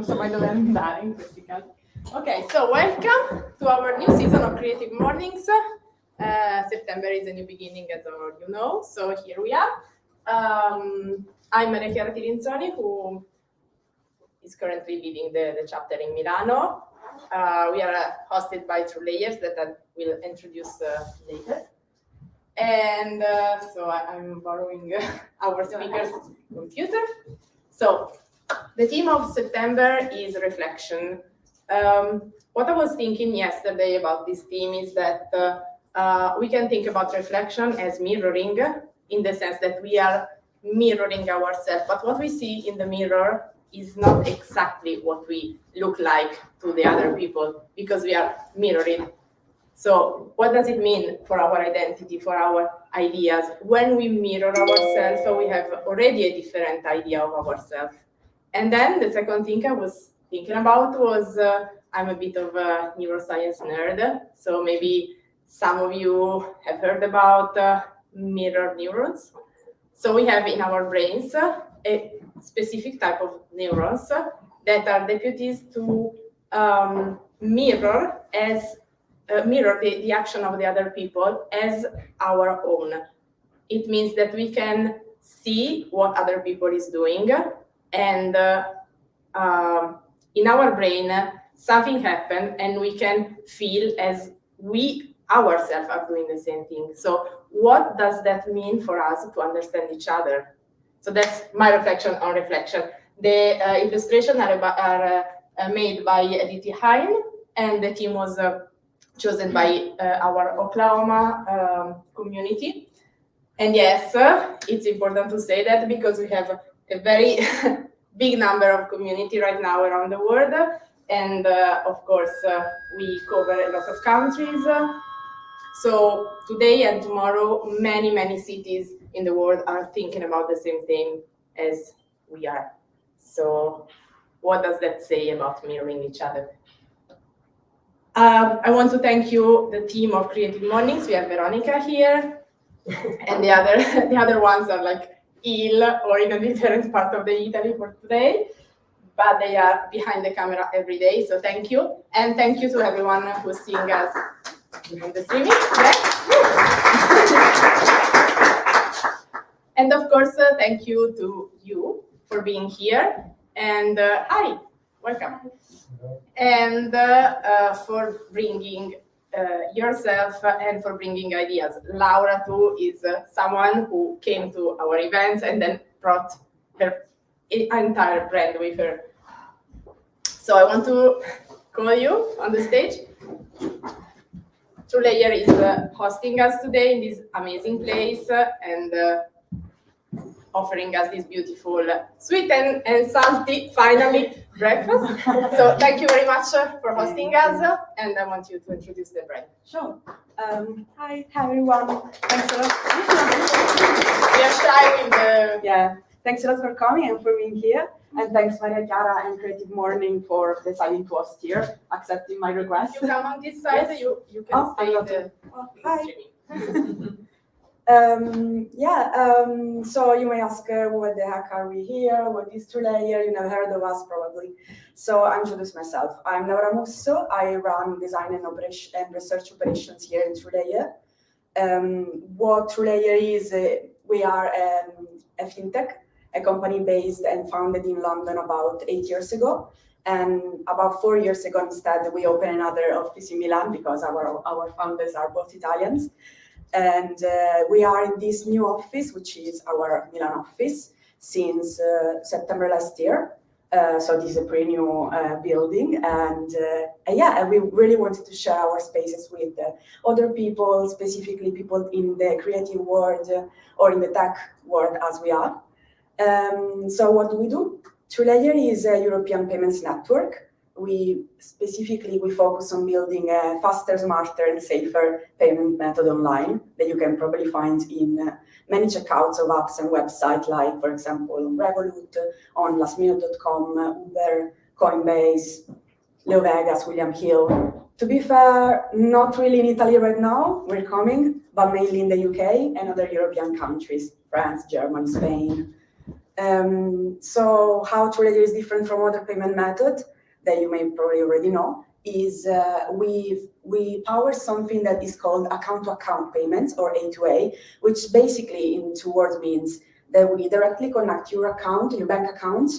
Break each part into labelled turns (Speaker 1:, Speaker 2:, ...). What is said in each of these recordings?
Speaker 1: insomma dove andare in questi casi. Okay, so welcome to our new season of Creative Mornings. September is a new beginning, as all you know, so here we are. I'm Maria Chiara Tirinzoni, who is currently leading the chapter in Milano. We are hosted by True Layers that I will introduce later. And so I'm borrowing our speaker's computer. So the theme of September is reflection. What I was thinking yesterday about this theme is that we can think about reflection as mirroring, in the sense that we are mirroring ourselves, but what we see in the mirror is not exactly what we look like to the other people, because we are mirroring. So what does it mean for our identity, for our ideas? When we mirror ourselves, we have already a different idea of ourselves. And then the second thing I was thinking about was, I'm a bit of a neuroscience nerd, so maybe some of you have heard about mirror neurons. So we have in our brains a specific type of neurons that are deputies to mirror the action of the other people as our own. It means that we can see what other people is doing, and in our brain something happened, and we can feel as we ourselves are doing the same thing. So what does that mean for us to understand each other? So that's my reflection on reflection. The illustrations are made by Aditi Hain, and the team was chosen by our Oklahoma community. And yes, it's important to say that because we have a very big number of community right now around the world, and of course we cover a lot of countries. So today and tomorrow, many cities in the world are thinking about the same thing as we are. So what does that say about mirroring each other? I want to thank you, the team of Creative Mornings. We have Veronica here, and the other ones are like ill or in a different part of the Italy for today, but they are behind the camera every day. So thank you, and thank you to everyone who's seeing us on the streaming. And of course, thank you to you for being here. And hi, welcome. And for bringing yourself and for bringing ideas. Laura too is someone who came to our events and then brought her entire brand with her. So I want to call you on the stage. True Layer is hosting us today in this amazing place and offering us this beautiful, sweet and salty, finally, breakfast. So thank you very much for hosting us, and I want you to introduce the brand.
Speaker 2: Sure. Hi everyone. Thanks a lot.
Speaker 1: We are shy with the...
Speaker 2: Yeah. Thanks a lot for coming and for being here. And thanks Maria Chiara and Creative Morning for deciding to host here, accepting my request.
Speaker 1: If you come on this side, yes. you can stay in the
Speaker 2: hi. So you may ask, what the heck are we here? What is True Layer? You never heard of us probably. So I introduce myself. I'm Laura Musso. I run design and research operations here in True Layer. What True Layer is, we are a fintech, a company based and founded in London about 8 years ago. And about 4 years ago, instead, we opened another office in Milan because our founders are both Italians. And we are in this new office, which is our Milan office, since September last year. So this is a pretty new building. And we really wanted to share our spaces with other people, specifically people in the creative world or in the tech world as we are. So what do? True Layer is a European payments network. We focus on building a faster, smarter, and safer payment method online that you can probably find in many checkouts of apps and websites, like, for example, Revolut, on lastminute.com, Uber, Coinbase, Leo Vegas, William Hill. To be fair, not really in Italy right now, we're coming, but mainly in the UK and other European countries, France, Germany, Spain. So how TrueLayer is different from other payment methods that you may probably already know is we power something that is called account-to-account payments, or A2A, which basically in 2 words means that we directly connect your account, your bank account,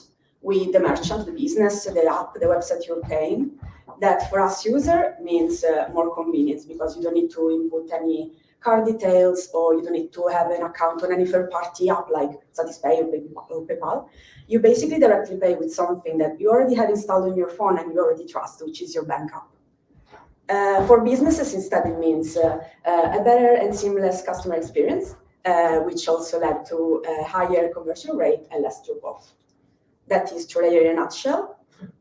Speaker 2: with the merchant, the business, the app, the website you're paying. That for us user means more convenience, because you don't need to input any card details, or you don't need to have an account on any third-party app like Satispay or PayPal. You basically directly pay with something that you already have installed on your phone and you already trust, which is your bank app. For businesses, instead, it means a better and seamless customer experience, which also led to a higher conversion rate and less drop-off. That is TrueLayer in a nutshell.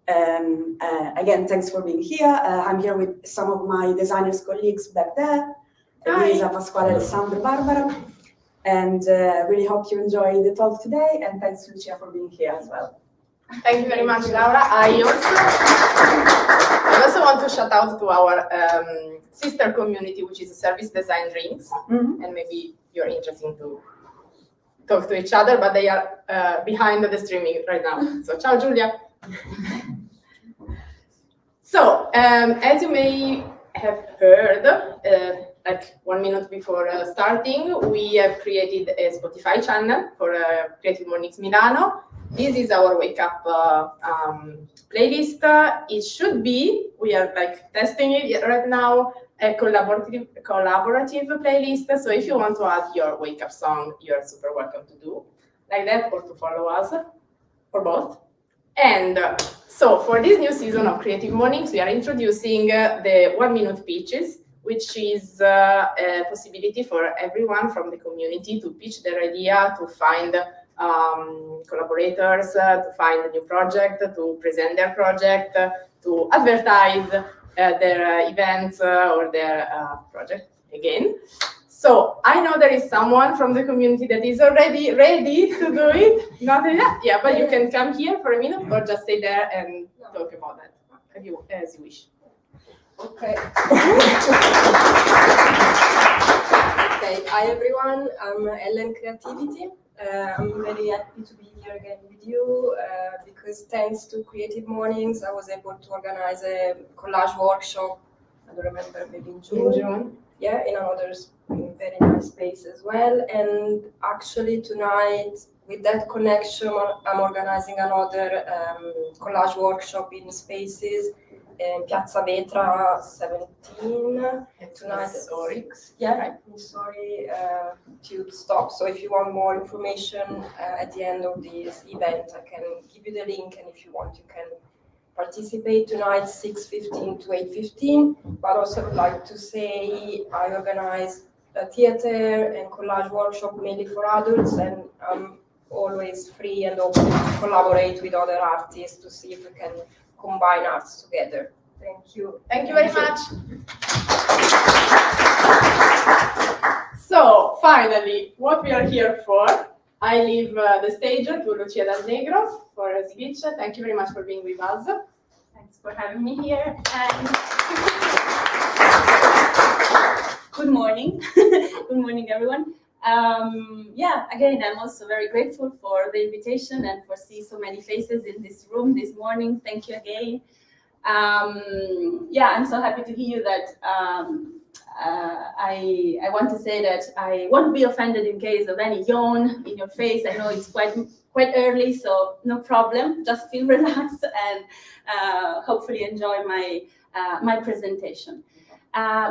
Speaker 2: Again, thanks for being here. I'm here with some of my designers colleagues back there. Elisa, Pasquale, Alessandro, Barbara. And really hope you enjoy the talk today. And thanks, Lucia, for being here as well.
Speaker 1: Thank you very much, Laura. I also want to shout out to our sister community, which is Service Design Rings. And maybe you're interested to talk to each other, but they are behind the streaming right now. So, ciao, Giulia. So, as you may have heard, like 1 minute before starting, we have created a Spotify channel for Creative Mornings Milano. This is our wake up playlist. It should be, we are like testing it right now, a collaborative playlist. So if you want to add your wake up song, you're super welcome to do like that, or to follow us, or both. And so for this new season of Creative Mornings, we are introducing the 1 minute pitches, which is a possibility for everyone from the community to pitch their idea, to find collaborators, to find a new project, to present their project, to advertise their events or their project again. So I know there is someone from the community that is already ready to do it. Not yet, yeah, but you can come here for a minute or just stay there and talk about that as you wish.
Speaker 3: Okay. Okay. Hi everyone. I'm Ellen Creativity. I'm very happy to be here again with you because thanks to Creative Mornings, I was able to organize a collage workshop. I don't remember, maybe in June. Yeah, in another very nice space as well. And actually tonight, with that connection, I'm organizing another collage workshop in Spaces in Piazza Vetra 17 tonight.
Speaker 1: Sorry.
Speaker 3: Yeah, right. Sorry, tube stop. So if you want more information at the end of this event, I can give you the link, and if you want, you can participate tonight 6:15 to 8:15. But also would like to say I organize a theater and collage workshop mainly for adults, and I'm always free and open to collaborate with other artists to see if we can combine arts together. Thank you.
Speaker 1: Thank you very much. So finally, what we are here for, I leave the stage to Lucia del Negro for a speech. Thank you very much for being with us.
Speaker 4: Thanks for having me here. And good morning. Good morning, everyone. Yeah, again, I'm also very grateful for the invitation and for seeing so many faces in this room this morning. Thank you again. Yeah, I'm so happy to hear that. I want to say that I won't be offended in case of any yawn in your face. I know it's quite early, so no problem. Just feel relaxed and hopefully enjoy my presentation,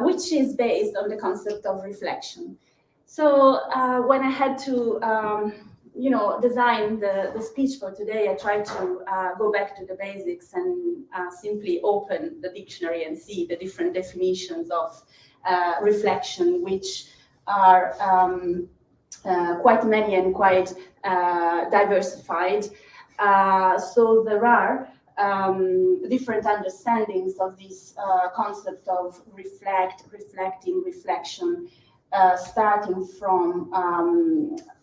Speaker 4: which is based on the concept of reflection. So when I had to, design the speech for today, I tried to go back to the basics and simply open the dictionary and see the different definitions of reflection, which are quite many and quite diversified. So there are different understandings of this concept of reflecting, reflection, starting from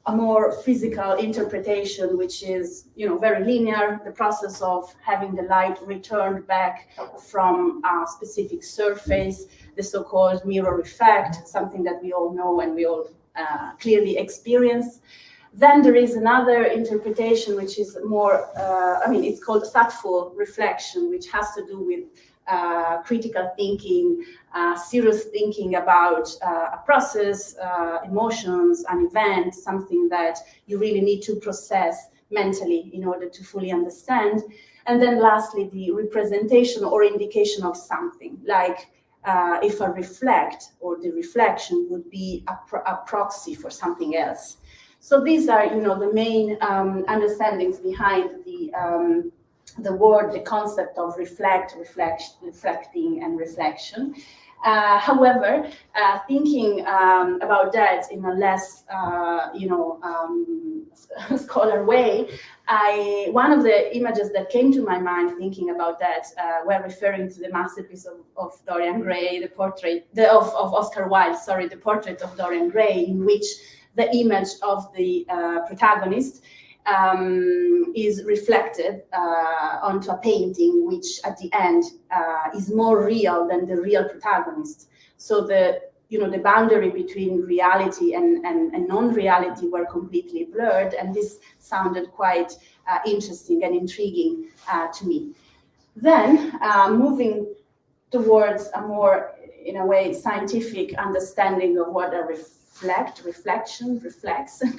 Speaker 4: a more physical interpretation, which is, very linear, the process of having the light returned back from a specific surface, the so-called mirror effect, something that we all know and we all clearly experience. Then there is another interpretation, which is more, it's called thoughtful reflection, which has to do with critical thinking, serious thinking about a process, emotions, an event, something that you really need to process mentally in order to fully understand. And then lastly, the representation or indication of something, like if I reflect, or the reflection would be a proxy for something else. So these are, the main understandings behind the word, the concept of reflecting, and reflection. However, thinking about that in a less, scholar way, one of the images that came to my mind thinking about that were referring to the masterpiece of Dorian Gray, the portrait of Oscar Wilde, sorry, the portrait of Dorian Gray, in which the image of the protagonist is reflected onto a painting, which at the end is more real than the real protagonist. So the boundary between reality and non-reality were completely blurred, and this sounded quite interesting and intriguing to me. Then moving towards a more, in a way, scientific understanding of what a reflection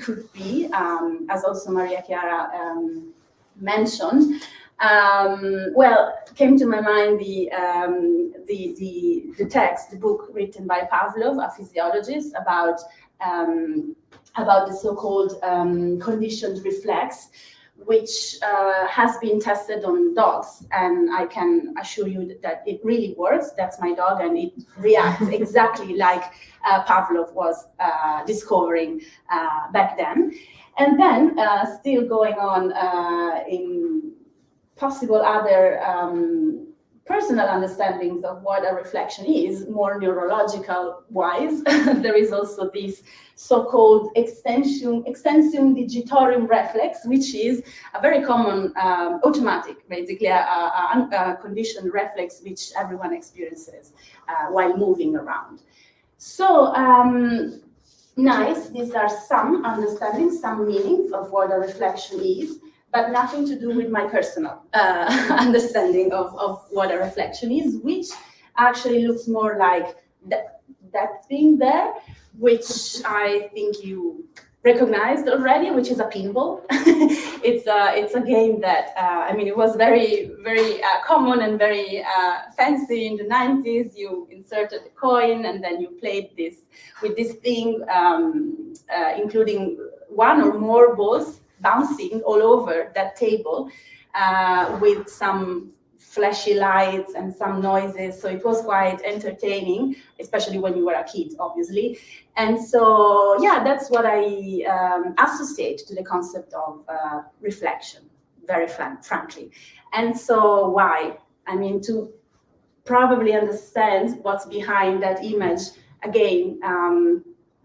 Speaker 4: could be, as also Maria Chiara mentioned. Came to my mind the text, the book written by Pavlov, a physiologist, about the so-called conditioned reflex, which has been tested on dogs, and I can assure you that it really works. That's my dog, and it reacts exactly like Pavlov was discovering back then. And then still going on in possible other personal understandings of what a reflection is, more neurological wise. There is also this so-called extensium digitorum reflex, which is a very common automatic, basically a conditioned reflex which everyone experiences while moving around. So nice, these are some understandings, some meanings of what a reflection is, but nothing to do with my personal understanding of what a reflection is, which actually looks more like that thing there, which I think you recognized already, which is a pinball. It's a game that, it was very, very common and very fancy in the 90s. You inserted the coin and then you played with this thing, including one or more balls bouncing all over that table with some flashy lights and some noises. So it was quite entertaining, especially when you were a kid, obviously. And so, yeah, that's what I associate to the concept of reflection, very frankly. And so why? To probably understand what's behind that image, again,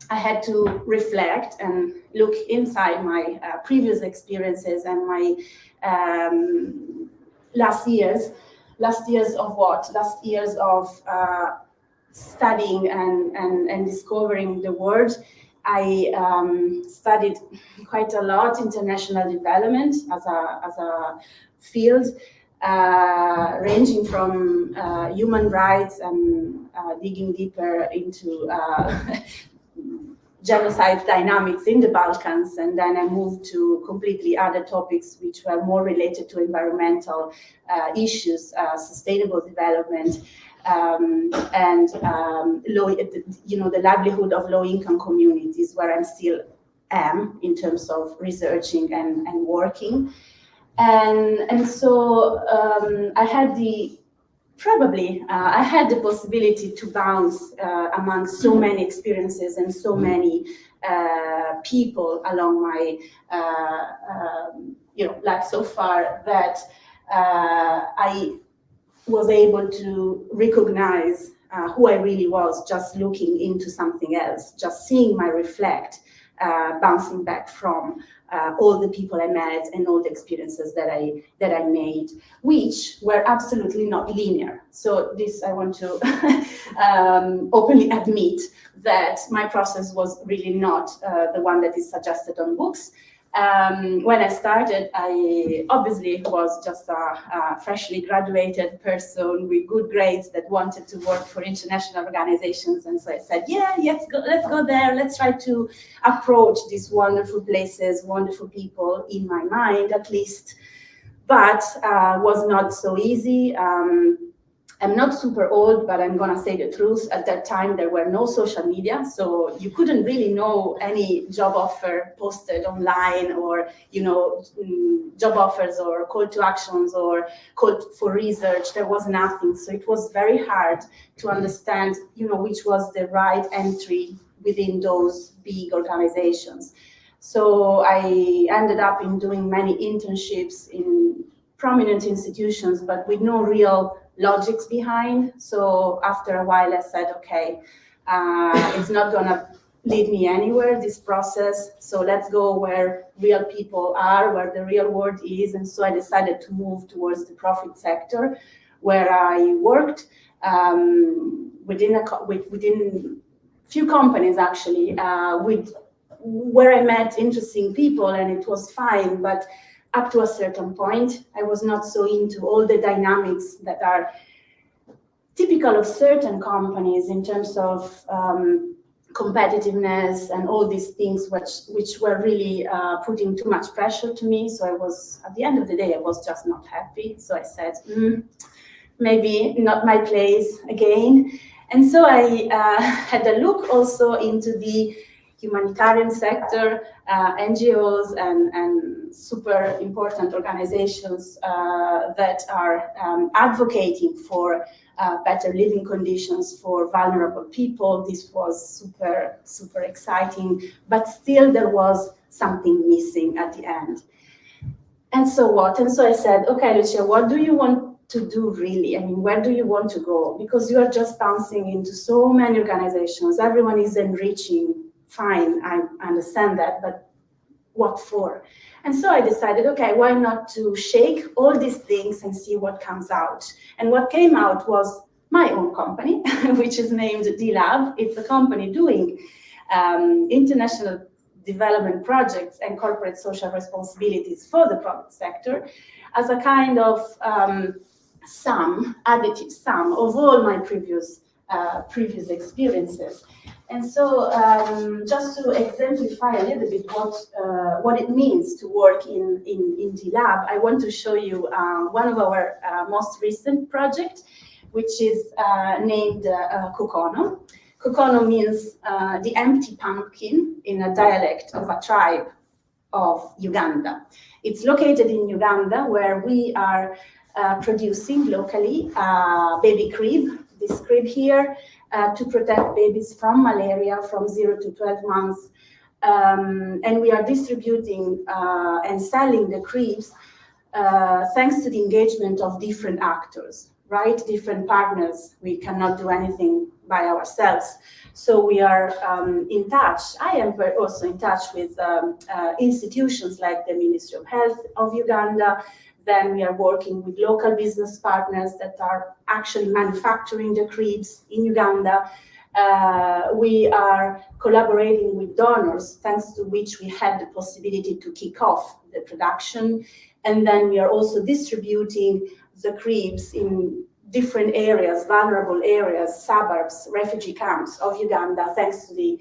Speaker 4: I had to reflect and look inside my previous experiences and my last years of what? Last years of studying and discovering the world. I studied quite a lot international development as a field, ranging from human rights and digging deeper into genocide dynamics in the Balkans, and then I moved to completely other topics which were more related to environmental issues, sustainable development, and the livelihood of low-income communities, where I still am in terms of researching and working, and so I had the possibility to bounce among so many experiences and so many people along my life so far, that I was able to recognize who I really was, just looking into something else, just seeing my reflect, bouncing back from all the people I met and all the experiences that I made, which were absolutely not linear. So this I want to openly admit that my process was really not the one that is suggested on books. When I started, I obviously was just a freshly graduated person with good grades that wanted to work for international organizations. And so I said, yeah, let's go there. Let's try to approach these wonderful places, wonderful people in my mind, at least. But was not so easy. I'm not super old, but I'm gonna say the truth. At that time, there were no social media, so you couldn't really know any job offer posted online, or job offers or call to actions or call for research. There was nothing, so it was very hard to understand, which was the right entry within those big organizations. So I ended up in doing many internships in prominent institutions, but with no real logics behind. So after a while, I said, okay, it's not gonna lead me anywhere, this process. So let's go where real people are, where the real world is. And so I decided to move towards the profit sector, where I worked within few companies actually, where I met interesting people, and it was fine. But up to a certain point, I was not so into all the dynamics that are typical of certain companies in terms of competitiveness and all these things which were really putting too much pressure to me. So I was, at the end of the day, I was just not happy. So I said, maybe not my place again. And so I had a look also into the humanitarian sector, NGOs and super important organizations that are advocating for better living conditions for vulnerable people. This was super, super exciting, but still there was something missing at the end. And so what? And so I said, okay, Lucia, what do you want to do really? I mean, where do you want to go? Because you are just bouncing into so many organizations. Everyone is enriching. Fine, I understand that, but what for? And so I decided, okay, why not to shake all these things and see what comes out? And what came out was my own company, which is named D-Lab. It's a company doing international development projects and corporate social responsibilities for the profit sector as a kind of additive sum of all my previous experiences. And so just to exemplify a little bit what it means to work in D-Lab, I want to show you one of our most recent projects, which is named Kokono. Kokono means the empty pumpkin in a dialect of a tribe of Uganda. It's located in Uganda, where we are producing locally baby crib, this crib here, to protect babies from malaria from 0 to 12 months. And we are distributing and selling the cribs thanks to the engagement of different actors, right? Different partners. We cannot do anything by ourselves. So we are in touch. I am also in touch with institutions like the Ministry of Health of Uganda. Then we are working with local business partners that are actually manufacturing the cribs in Uganda. We are collaborating with donors, thanks to which we had the possibility to kick off the production. And then we are also distributing the cribs in different areas, vulnerable areas, suburbs, refugee camps of Uganda, thanks to the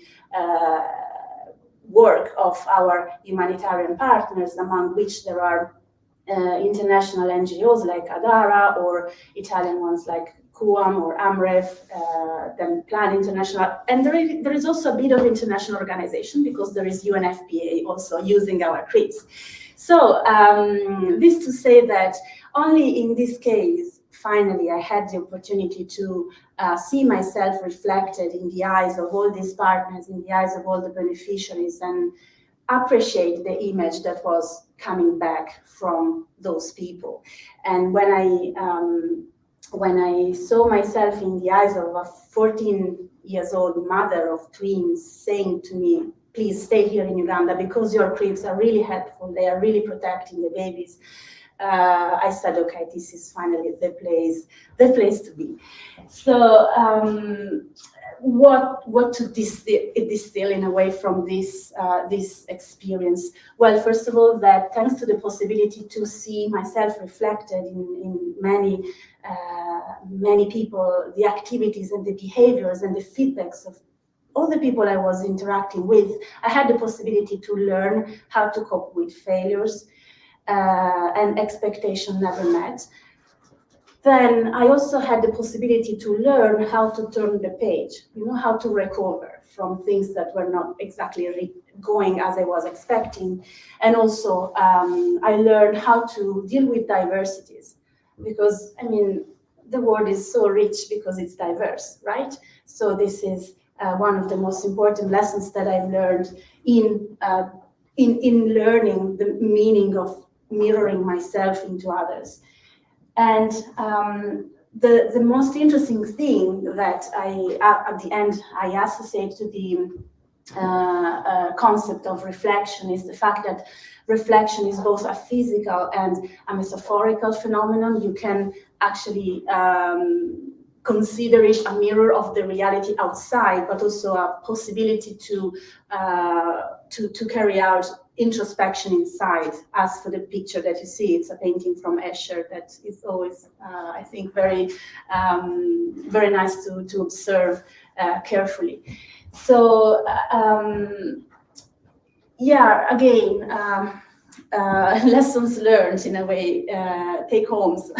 Speaker 4: work of our humanitarian partners, among which there are international NGOs like Adara, or Italian ones like QAM or AMREF, then Plan International. And there is also a bit of international organization, because there is UNFPA also using our cribs. So this to say that only in this case, finally, I had the opportunity to see myself reflected in the eyes of all these partners, in the eyes of all the beneficiaries, and appreciate the image that was coming back from those people. And when I saw myself in the eyes of a 14-year-old mother of twins saying to me, please stay here in Uganda because your cribs are really helpful, they are really protecting the babies, I said, okay, this is finally the place to be. So what to distill in a way from this experience? Well, first of all, that thanks to the possibility to see myself reflected in many people, the activities and the behaviors and the feedbacks of all the people I was interacting with, I had the possibility to learn how to cope with failures and expectation never met. Then I also had the possibility to learn how to turn the page, how to recover from things that were not exactly going as I was expecting. And also I learned how to deal with diversities, because the world is so rich because it's diverse, right? So this is one of the most important lessons that I've learned in learning the meaning of mirroring myself into others. And the most interesting thing that at the end I associate to the concept of reflection is the fact that reflection is both a physical and a metaphorical phenomenon. You can actually consider it a mirror of the reality outside, but also a possibility to carry out introspection inside. As for the picture that you see, it's a painting from Escher that is always, I think, very nice to observe carefully. So, again, lessons learned in a way, take homes,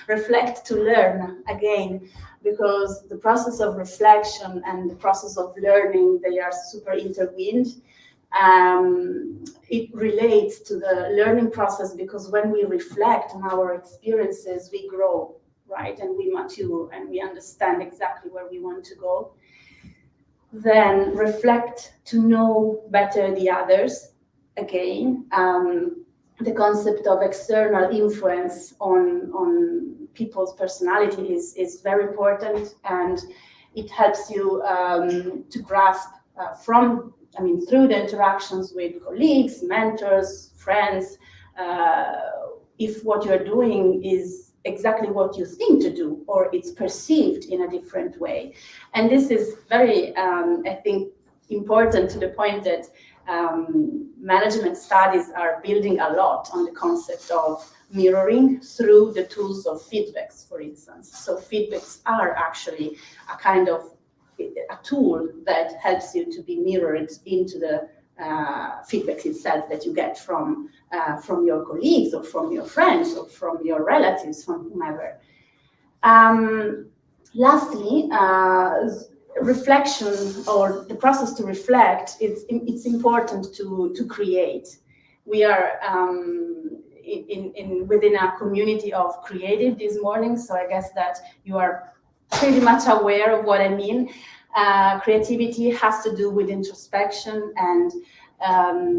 Speaker 4: reflect to learn again, because the process of reflection and the process of learning, they are super intertwined. It relates to the learning process, because when we reflect on our experiences, we grow, right? And we mature and we understand exactly where we want to go. Then reflect to know better the others. Again, the concept of external influence on people's personality is very important, and it helps you to grasp through the interactions with colleagues, mentors, friends, if what you're doing is exactly what you think to do, or it's perceived in a different way. And this is very, I think, important to the point that management studies are building a lot on the concept of mirroring through the tools of feedbacks, for instance. So feedbacks are actually a kind of a tool that helps you to be mirrored into the feedback itself that you get from your colleagues or from your friends or from your relatives, from whomever. Lastly, reflection, or the process to reflect, it's important to create. We are within a community of creative this morning, so I guess that you are pretty much aware of what I mean. Creativity has to do with introspection, and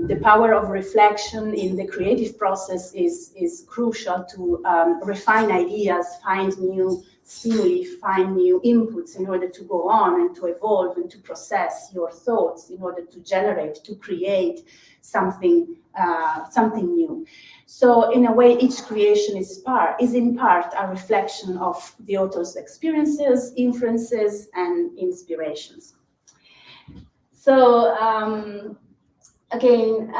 Speaker 4: the power of reflection in the creative process is crucial to refine ideas, find new stimuli, find new inputs in order to go on and to evolve and to process your thoughts in order to generate, to create something new. So in a way, each creation is in part a reflection of the author's experiences, influences, and inspirations. So again,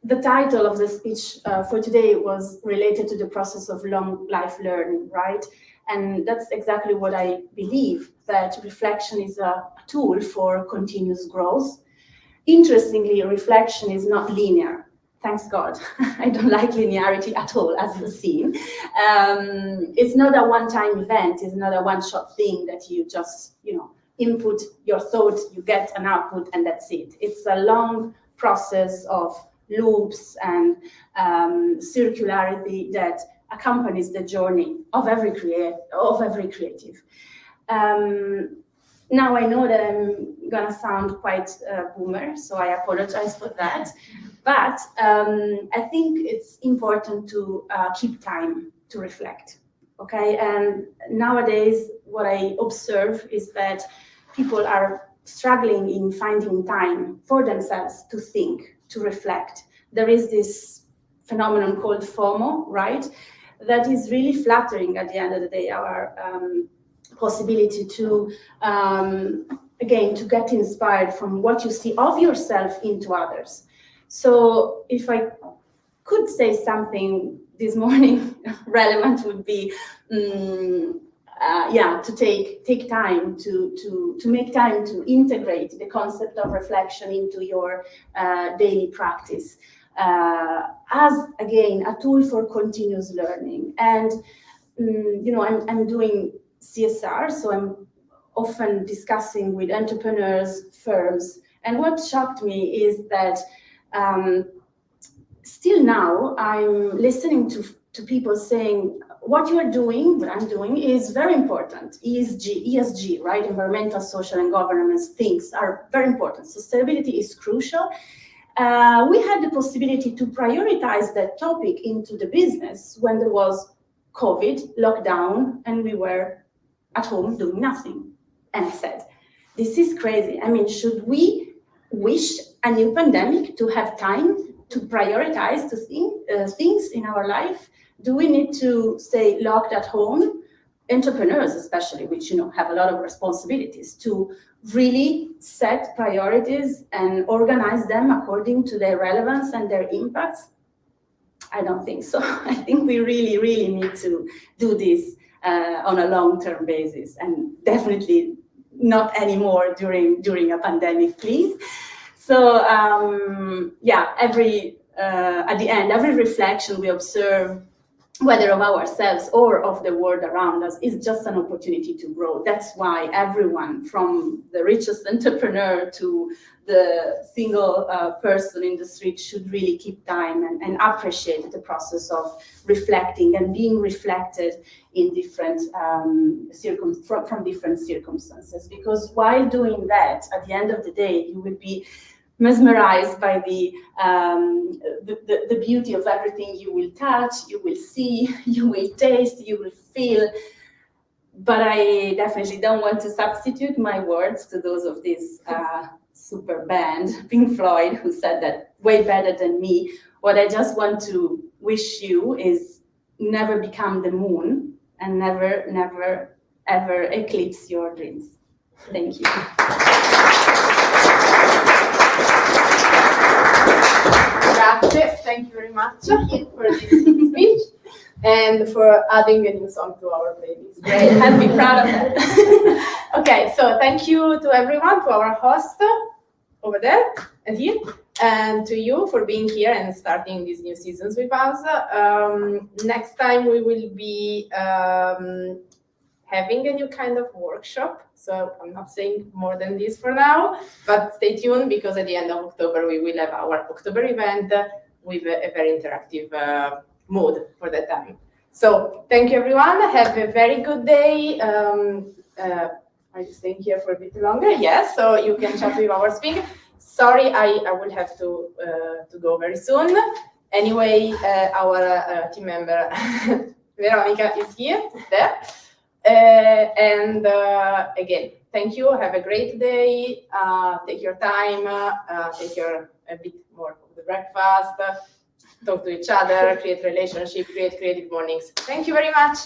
Speaker 4: the title of the speech for today was related to the process of long life learning, right? And that's exactly what I believe, that reflection is a tool for continuous growth. Interestingly, reflection is not linear. Thanks God. I don't like linearity at all, as you've seen. It's not a one-time event. It's not a one-shot thing that you just, input your thought, you get an output, and that's it. It's a long process of loops and circularity that accompanies the journey of every creative. Now I know that I'm gonna sound quite boomer, so I apologize for that. But I think it's important to keep time to reflect, okay? And nowadays, what I observe is that people are struggling in finding time for themselves to think, to reflect. There is this phenomenon called FOMO, right? That is really flattering at the end of the day, our possibility to, again, to get inspired from what you see of yourself into others. So if I could say something this morning relevant would be, to take time to make time to integrate the concept of reflection into your daily practice as, again, a tool for continuous learning. And I'm doing CSR, so I'm often discussing with entrepreneurs, firms, and what shocked me is that still now I'm listening to people saying, what you are doing, what I'm doing is very important. ESG, right? Environmental, social, and governance things are very important. Sustainability is crucial. We had the possibility to prioritize that topic into the business when there was COVID, lockdown, and we were at home doing nothing. And I said, this is crazy. I mean, should we wish a new pandemic to have time to prioritize things in our life? Do we need to stay locked at home? Entrepreneurs especially, which have a lot of responsibilities, to really set priorities and organize them according to their relevance and their impacts? I don't think so. I think we really, really need to do this on a long-term basis, and definitely not anymore during a pandemic, please. So at the end, every reflection we observe, whether of ourselves or of the world around us, is just an opportunity to grow. That's why everyone, from the richest entrepreneur to the single person in the street, should really keep time and appreciate the process of reflecting and being reflected in different from different circumstances. Because while doing that, at the end of the day, you will be mesmerized by the beauty of everything you will touch, you will see, you will taste, you will feel. But I definitely don't want to substitute my words to those of this super band, Pink Floyd, who said that way better than me. What I just want to wish you is never become the moon and never, never, ever eclipse your dreams. Thank you.
Speaker 1: Grazie, thank you very much for this speech and for adding a new song to our playlist.
Speaker 4: Great, I'll be proud of that.
Speaker 1: Okay, so thank you to everyone, to our host over there and here, and to you for being here and starting these new seasons with us. Next time we will be having a new kind of workshop. So I'm not saying more than this for now, but stay tuned, because at the end of October, we will have our October event with a very interactive mode for that time. So thank you, everyone. Have a very good day. Are you staying here for a bit longer? Yes, so you can chat with our speaker. Sorry, I will have to go very soon. Anyway, our team member, Veronica, is here, there. And again, thank you. Have a great day. Take your time. Take a bit more of the breakfast. Talk to each other. Create relationship. Create creative mornings. Thank you very much.